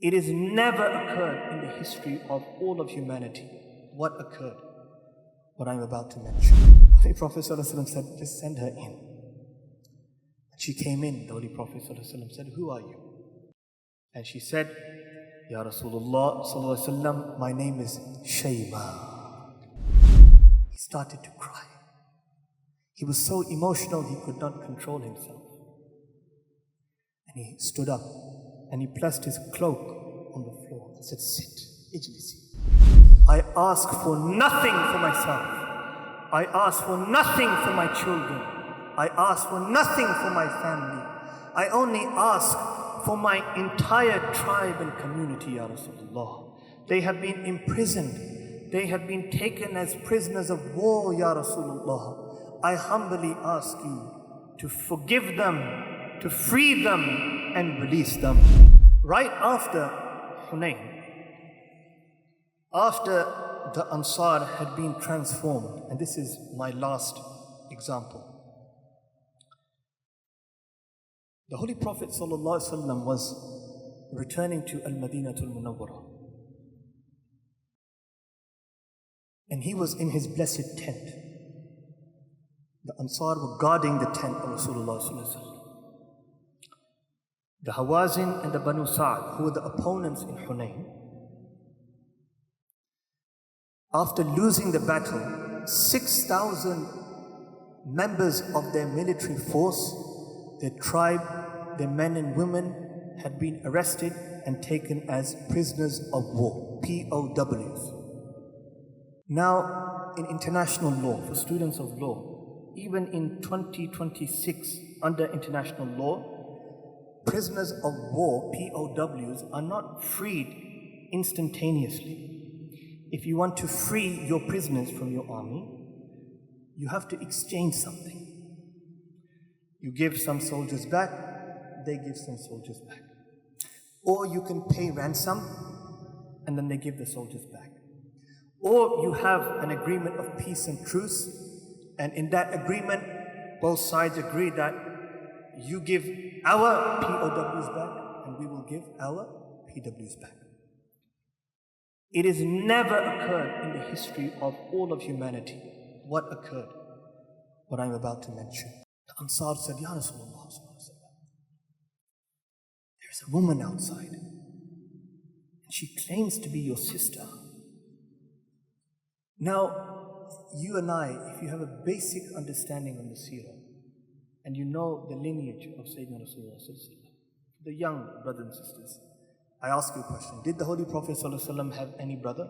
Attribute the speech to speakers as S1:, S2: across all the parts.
S1: It has never occurred in the history of all of humanity. What occurred? What I'm about to mention. The Prophet ﷺ said, just send her in. And she came in. The Holy Prophet ﷺ said, who are you? And she said, Ya Rasulullah ﷺ, my name is Shayma. He started to cry. He was so emotional he could not control himself. And he stood up and he placed his cloak on the floor and said, sit, ijlisi. I ask for nothing for myself. I ask for nothing for my children. I ask for nothing for my family. I only ask for my entire tribe and community, Ya Rasulullah. They have been imprisoned. They have been taken as prisoners of war, Ya Rasulullah. I humbly ask you to forgive them, to free them and release them. Right after Hunayn, after the Ansar had been transformed, and this is my last example. The Holy Prophet ﷺ was returning to al-Madani al-Munawwara. And he was in his blessed tent. The Ansar were guarding the tent of Rasulullah ﷺ. The Hawazin and the Banu Sa'd, who were the opponents in Hunayn, after losing the battle, 6,000 members of their military force, their tribe, their men and women had been arrested and taken as prisoners of war, POWs. Now, in international law, for students of law, even in 2026, under international law, prisoners of war, POWs, are not freed instantaneously. If you want to free your prisoners from your army, you have to exchange something. You give some soldiers back, they give some soldiers back. Or you can pay ransom, and then they give the soldiers back. Or you have an agreement of peace and truce, and in that agreement, both sides agree that you give our POWs back, and we will give our PWs back. It has never occurred in the history of all of humanity. What occurred? What I'm about to mention. The Ansar said, Ya Rasulullah, there's a woman outside, and she claims to be your sister. Now, you and I, if you have a basic understanding on the seerah, and you know the lineage of Sayyidina Rasulullah, the young brothers and sisters, I ask you a question. Did the Holy Prophet ﷺ have any brother?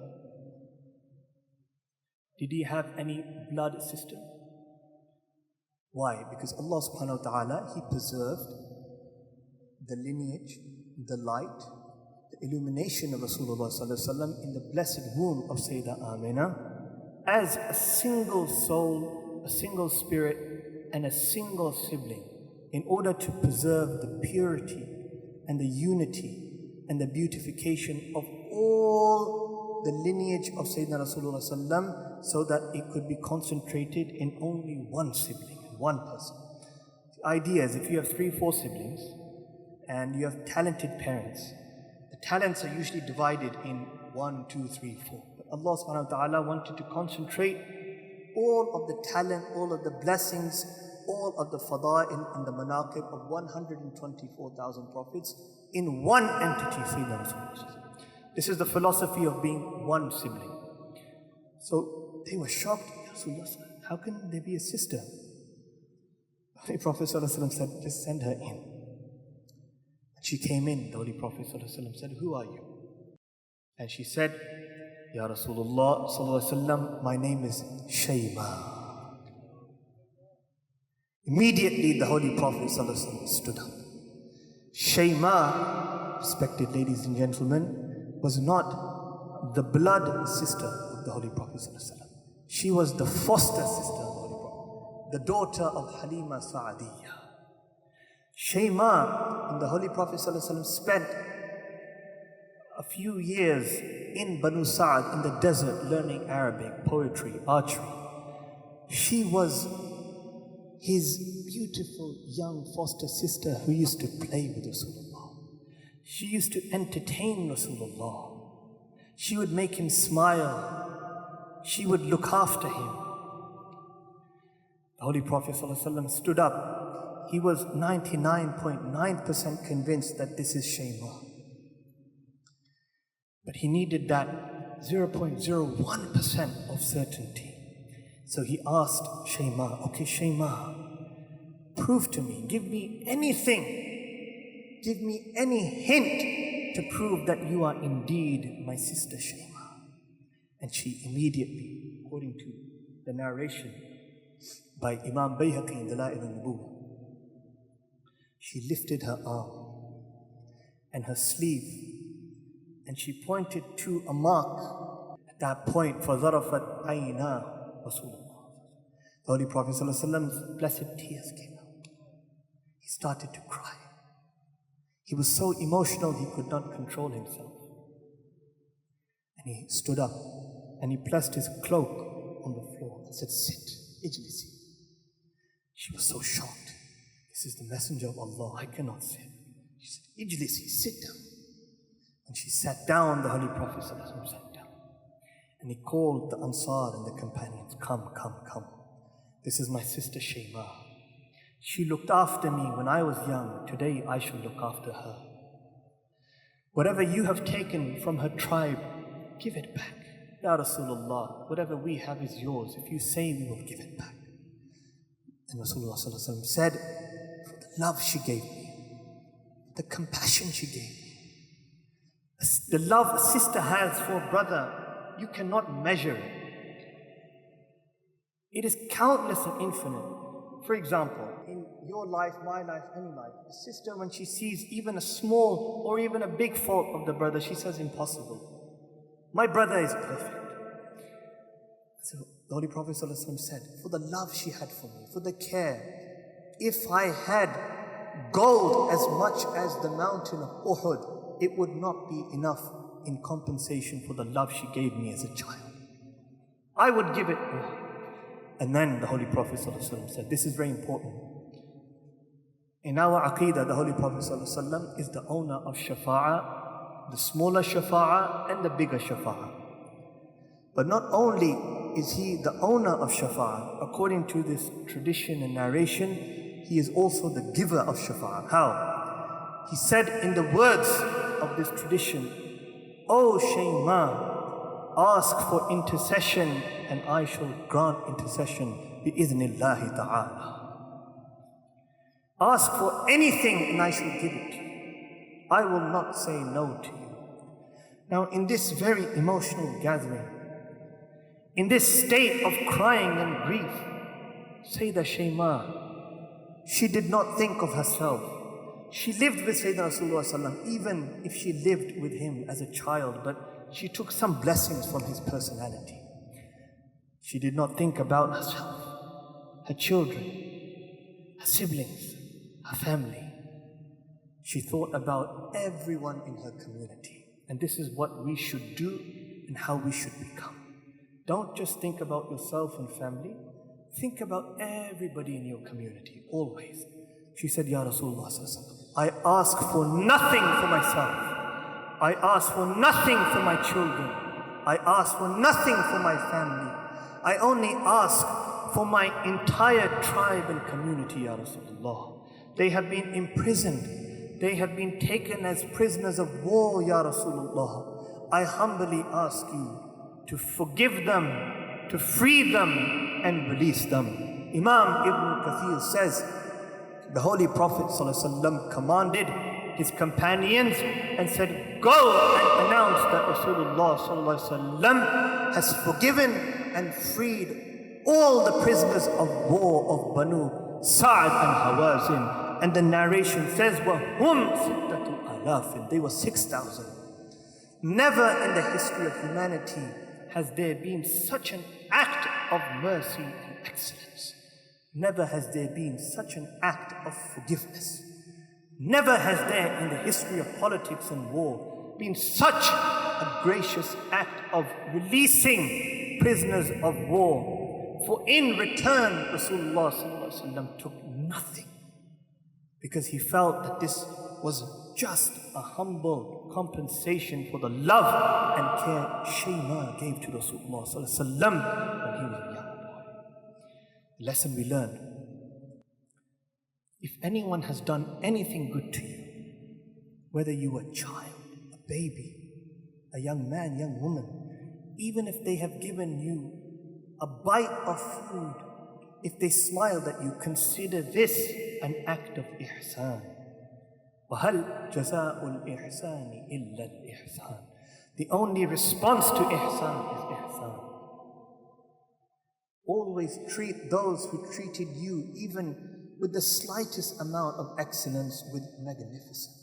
S1: Did he have any blood sister? Why? Because Allah subhanahu wa ta'ala, He preserved the lineage, the light, the illumination of Rasulullah ﷺ in the blessed womb of Sayyidah Amina as a single soul, a single spirit, and a single sibling, in order to preserve the purity and the unity and the beautification of all the lineage of Sayyidina Rasulullah sallam, so that it could be concentrated in only one sibling, one person. The idea is if you have 3-4 siblings and you have talented parents, the talents are usually divided in 1, 2, 3, 4. But Allah subhanahu wa ta'ala wanted to concentrate all of the talent, all of the blessings, all of the fada'il and the manaqib of 124,000 prophets in one entity, Sayyidina Rasulullah. This is the philosophy of being one sibling. So they were shocked. Rasulullah, how can there be a sister? The Prophet ﷺ said, just send her in. And she came in. The Holy Prophet ﷺ said, who are you? And she said, Ya Rasulullah ﷺ, my name is Shayma. Immediately the Holy Prophet ﷺ stood up. Shayma, respected ladies and gentlemen, was not the blood sister of the Holy Prophet ﷺ. She was the foster sister of the Holy Prophet, the daughter of Halima Sa'adiyya. Shayma and the Holy Prophet ﷺ spent a few years in Banu Sa'd in the desert learning Arabic, poetry, archery. She was his beautiful young foster sister who used to play with Rasulullah. She used to entertain Rasulullah. She would make him smile. She would look after him. The Holy Prophet ﷺ stood up. He was 99.9% convinced that this is Shayma. But he needed that 0.01% of certainty. So he asked Shayma, okay Shayma, prove to me, give me anything, give me any hint to prove that you are indeed my sister Shayma. And she immediately, according to the narration by Imam Bayhaqi in Dalail al-Nubuwwah, she lifted her arm and her sleeve and she pointed to a mark. At that point, فَظَرَفَتْ عَيْنَا Rasulullah. The Holy Prophet ﷺ's blessed tears came out. He started to cry. He was so emotional he could not control himself. And he stood up and he placed his cloak on the floor and said, sit, ijlisi. She was so shocked. This is the Messenger of Allah, I cannot sit. She said, ijlisi, sit down. And she sat down, the Holy Prophet sat down. And he called the Ansar and the companions, come, come, come. This is my sister Shayma. She looked after me when I was young. Today I shall look after her. Whatever you have taken from her tribe, give it back. Ya Rasulullah, whatever we have is yours. If you say, we will give it back. And Rasulullah said, for the love she gave me, the compassion she gave me, the love a sister has for a brother, you cannot measure it. It is countless and infinite. For example, in your life, my life, any life, a sister, when she sees even a small or even a big fault of the brother, she says, impossible. My brother is perfect. So the Holy Prophet ﷺ said, for the love she had for me, for the care, if I had gold as much as the mountain of Uhud, it would not be enough in compensation for the love she gave me as a child. I would give it all. And then the Holy Prophet ﷺ said, this is very important. In our Aqidah, the Holy Prophet ﷺ is the owner of Shafa'ah, the smaller Shafa'ah and the bigger Shafa'ah. But not only is he the owner of Shafa'ah, according to this tradition and narration, he is also the giver of Shafa'ah. How? He said in the words of this tradition, O Shayma, ask for intercession and I shall grant intercession bi-idhnillahi ta'ala. Ask for anything and I shall give it to you. I will not say no to you. Now in this very emotional gathering, in this state of crying and grief, Sayyidah Shayma, she did not think of herself. She lived with Sayyidina Rasulullah, even if she lived with him as a child, but she took some blessings from his personality. She did not think about herself, her children, her siblings, her family. She thought about everyone in her community. And this is what we should do and how we should become. Don't just think about yourself and family. Think about everybody in your community, always. She said, Ya Rasulullah, I ask for nothing for myself. I ask for nothing for my children. I ask for nothing for my family. I only ask for my entire tribe and community, Ya Rasulullah. They have been imprisoned. They have been taken as prisoners of war, Ya Rasulullah. I humbly ask you to forgive them, to free them and release them. Imam Ibn Kathir says, the Holy Prophet ﷺ commanded his companions and said, go and announce that Rasulullah ﷺ has forgiven and freed all the prisoners of war of Banu Sa'd and Hawazin. And the narration says, وَهُمْ سِتَّةُ آلَافٍ, they were 6,000. Never in the history of humanity has there been such an act of mercy and excellence. Never has there been such an act of forgiveness. Never has there in the history of politics and war been such a gracious act of releasing prisoners of war. For in return, Rasulullah ﷺ took nothing, because he felt that this was just a humble compensation for the love and care Shayma gave to Rasulullah sallallahu alaihi wasallam when he was a young boy. The lesson we learned: if anyone has done anything good to you, whether you were a child, a baby, a young man, young woman, even if they have given you a bite of food, if they smiled at you, consider this an act of ihsan. وَهَلْ جَزَاءُ الْإِحْسَانِ إِلَّا الْإِحْسَانِ. The only response to ihsan is ihsan. Always treat those who treated you, even with the slightest amount of excellence, with magnificence.